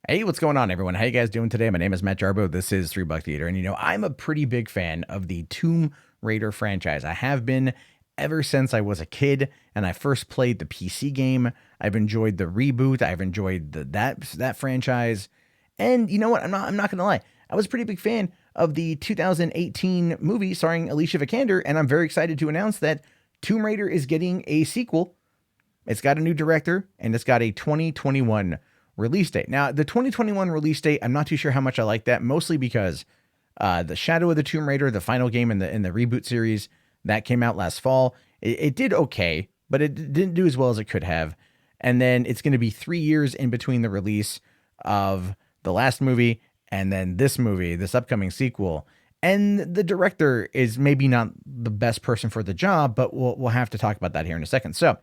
Hey, what's going on, everyone? How you guys doing today? My name is Matt Jarbo. This is $3 Theater, and I'm a pretty big fan of the Tomb Raider franchise. I have been ever since I was a kid, and I first played the PC game. I've enjoyed the reboot. I've enjoyed that franchise, and you know what? I'm not gonna lie. I was a pretty big fan of the 2018 movie starring Alicia Vikander, and I'm very excited to announce that Tomb Raider is getting a sequel. It's got a new director, and it's got a 2021 release date. Now, the 2021 release date, I'm not too sure how much I like that, mostly because the Shadow of the Tomb Raider, the final game in the reboot series, that came out last fall. It did okay, but it didn't do as well as it could have. And then it's going to be 3 years in between the release of the last movie and then this movie, this upcoming sequel. And the director is maybe not the best person for the job, but we'll have to talk about that here in a second. So,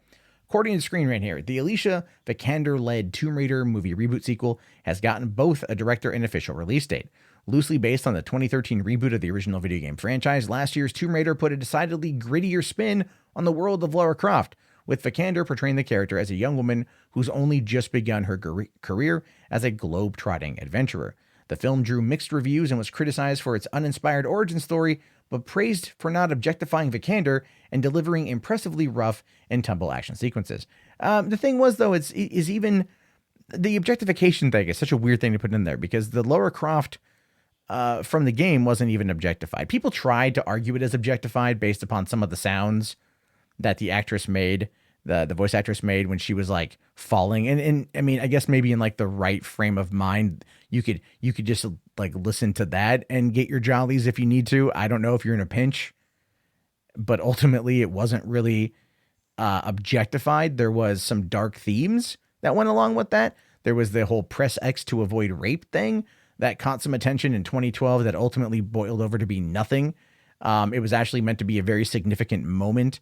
according to the screen right here, the Alicia Vikander-led Tomb Raider movie reboot sequel has gotten both a director and official release date. Loosely based on the 2013 reboot of the original video game franchise, last year's Tomb Raider put a decidedly grittier spin on the world of Lara Croft, with Vikander portraying the character as a young woman who's only just begun her career as a globe-trotting adventurer. The film drew mixed reviews and was criticized for its uninspired origin story, but praised for not objectifying Vikander and delivering impressively rough and tumble action sequences. The thing was, though, is even the objectification thing is such a weird thing to put in there because the Lara Croft from the game wasn't even objectified. People tried to argue it as objectified based upon some of the sounds that the actress made, the voice actress made when she was like falling. And I mean, I guess maybe in like the right frame of mind, you could just like listen to that and get your jollies if you need to. I don't know if you're in a pinch, but ultimately it wasn't really objectified. There was some dark themes that went along with that. There was the whole press X to avoid rape thing that caught some attention in 2012 that ultimately boiled over to be nothing. It was actually meant to be a very significant moment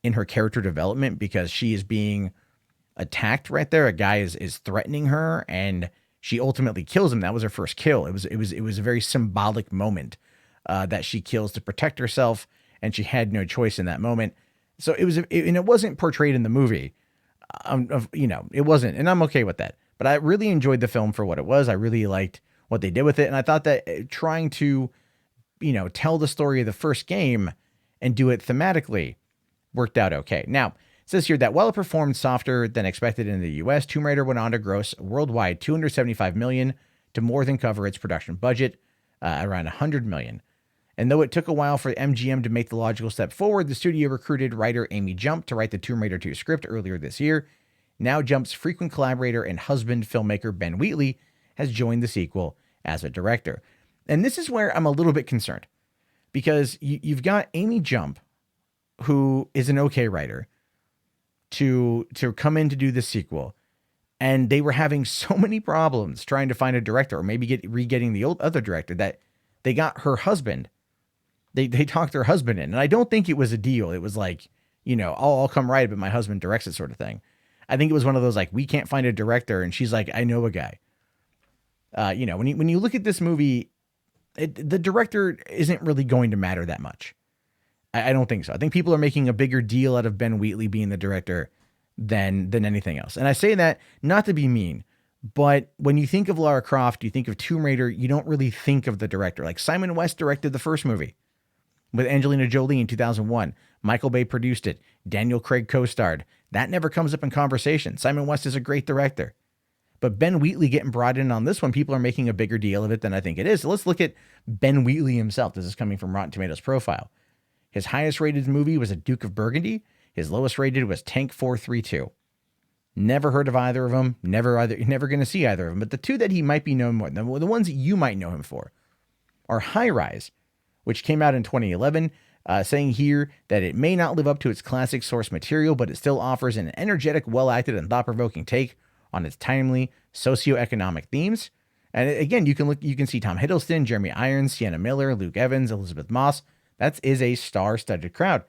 in her character development because she is being attacked right there. A guy is threatening her and she ultimately kills him. That was her first kill. It was a very symbolic moment that she kills to protect herself, and she had no choice in that moment. So and it wasn't portrayed in the movie. It wasn't, and I'm okay with that. But I really enjoyed the film for what it was. I really liked what they did with it, and I thought that trying to, tell the story of the first game and do it thematically worked out okay. Now, it says here that while it performed softer than expected in the US, Tomb Raider went on to gross worldwide $275 million to more than cover its production budget, around $100 million. And though it took a while for MGM to make the logical step forward, the studio recruited writer Amy Jump to write the Tomb Raider 2 script earlier this year. Now Jump's frequent collaborator and husband, filmmaker Ben Wheatley, has joined the sequel as a director. And this is where I'm a little bit concerned because you've got Amy Jump, who is an okay writer, to come in to do the sequel, and they were having so many problems trying to find a director or maybe getting the other director that they got her husband. They talked her husband in, and I don't think it was a deal. It was like, I'll come write it, but my husband directs it sort of thing. I think it was one of those like, we can't find a director, and she's like, I know a guy. When you look at this movie, the director isn't really going to matter that much. I don't think so. I think people are making a bigger deal out of Ben Wheatley being the director than anything else. And I say that not to be mean, but when you think of Lara Croft, you think of Tomb Raider, you don't really think of the director. Like Simon West directed the first movie with Angelina Jolie in 2001. Michael Bay produced it. Daniel Craig co-starred. That never comes up in conversation. Simon West is a great director. But Ben Wheatley getting brought in on this one, people are making a bigger deal of it than I think it is. So let's look at Ben Wheatley himself. This is coming from Rotten Tomatoes profile. His highest rated movie was A Duke of Burgundy. His lowest rated was Tank 432. Never heard of either of them. Never going to see either of them. But the two that he might be known more, the ones that you might know him for, are High Rise, which came out in 2011, saying here that it may not live up to its classic source material, but it still offers an energetic, well-acted, and thought-provoking take on its timely socioeconomic themes. And again, you can see Tom Hiddleston, Jeremy Irons, Sienna Miller, Luke Evans, Elizabeth Moss. That is a star-studded crowd.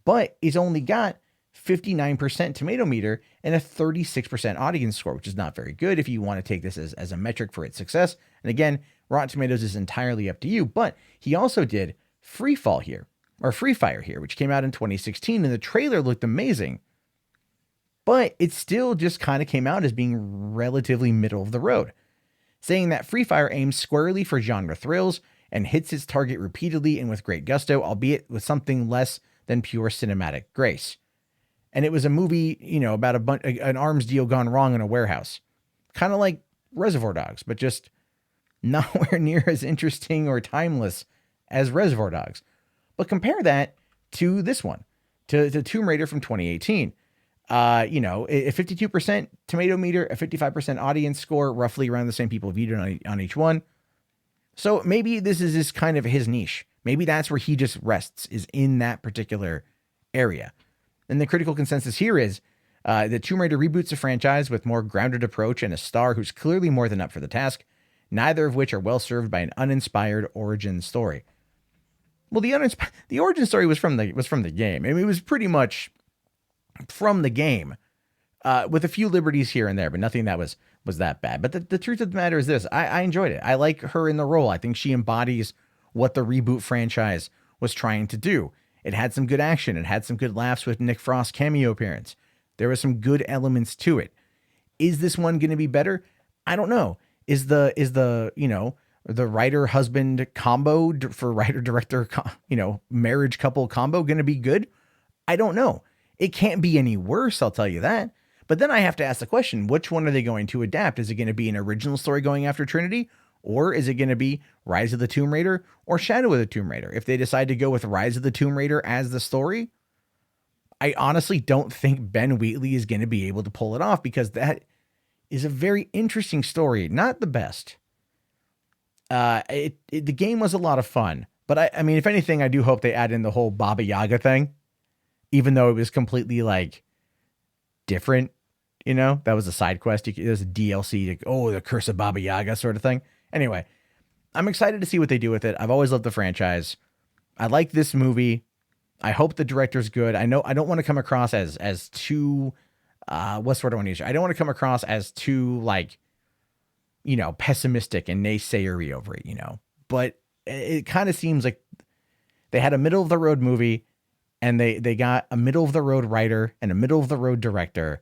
But it's only got 59% tomato meter and a 36% audience score, which is not very good if you want to take this as a metric for its success. And again, Rotten Tomatoes is entirely up to you. But he also did Free Fire here, which came out in 2016, and the trailer looked amazing. But it still just kind of came out as being relatively middle of the road. saying that Free Fire aims squarely for genre thrills and hits its target repeatedly and with great gusto, albeit with something less than pure cinematic grace. And it was a movie, about an arms deal gone wrong in a warehouse. Kind of like Reservoir Dogs, but just nowhere near as interesting or timeless as Reservoir Dogs. But compare that to this one, to Tomb Raider from 2018. A 52% tomato meter, a 55% audience score, roughly around the same people viewed on each one. So maybe this is just kind of his niche. Maybe that's where he just rests, is in that particular area. And the critical consensus here is that Tomb Raider reboots a franchise with more grounded approach and a star who's clearly more than up for the task, neither of which are well served by an uninspired origin story. Well, the origin story was from the game. I mean, it was pretty much from the game, with a few liberties here and there, but nothing that was that bad. But the truth of the matter is this: I enjoyed it. I like her in the role. I think she embodies what the reboot franchise was trying to do. It had some good action. It had some good laughs with Nick Frost's cameo appearance. There were some good elements to it. Is this one going to be better? I don't know. Is the writer husband combo for writer director, marriage couple combo going to be good? I don't know. It can't be any worse, I'll tell you that. But then I have to ask the question, which one are they going to adapt? Is it going to be an original story going after Trinity? Or is it going to be Rise of the Tomb Raider or Shadow of the Tomb Raider? If they decide to go with Rise of the Tomb Raider as the story, I honestly don't think Ben Wheatley is going to be able to pull it off, because that is a very interesting story. Not the best. The game was a lot of fun, but I mean, if anything, I do hope they add in the whole Baba Yaga thing, even though it was completely different. That was a side quest. It was a DLC. The Curse of Baba Yaga sort of thing. Anyway, I'm excited to see what they do with it. I've always loved the franchise. I like this movie. I hope the director's good. I know I don't want to come across as too, what's the word I want to use? I don't want to come across as too pessimistic and naysayery over it, but it kind of seems like they had a middle of the road movie, and they got a middle of the road writer and a middle of the road director,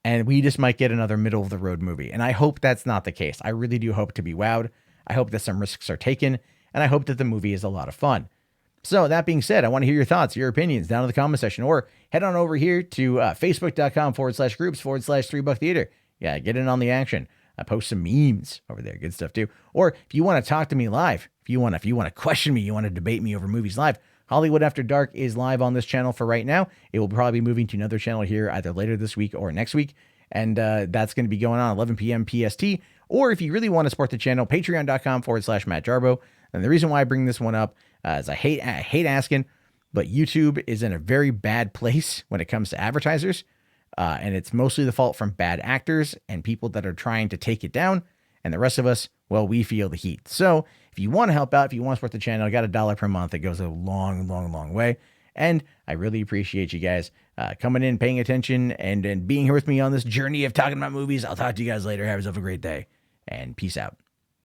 and we just might get another middle of the road movie. And I hope that's not the case. I really do hope to be wowed. I hope that some risks are taken, and I hope that the movie is a lot of fun. So that being said, I want to hear your thoughts, your opinions down in the comment section, or head on over here to facebook.com/groups/3bucktheater. Yeah, get in on the action. I post some memes over there. Good stuff too. Or if you want to talk to me live, if you want to question me, you want to debate me over movies live, Hollywood After Dark is live on this channel for right now. It will probably be moving to another channel here either later this week or next week. And that's going to be going on 11 p.m. PST. Or if you really want to support the channel, patreon.com/Matt Jarbo. And the reason why I bring this one up is I hate asking, but YouTube is in a very bad place when it comes to advertisers. And it's mostly the fault from bad actors and people that are trying to take it down. And the rest of us, well, we feel the heat. So if you want to help out, if you want to support the channel, I got $1 per month. It goes a long, long, long way. And I really appreciate you guys coming in, paying attention, and being here with me on this journey of talking about movies. I'll talk to you guys later. Have yourself a great day, and peace out.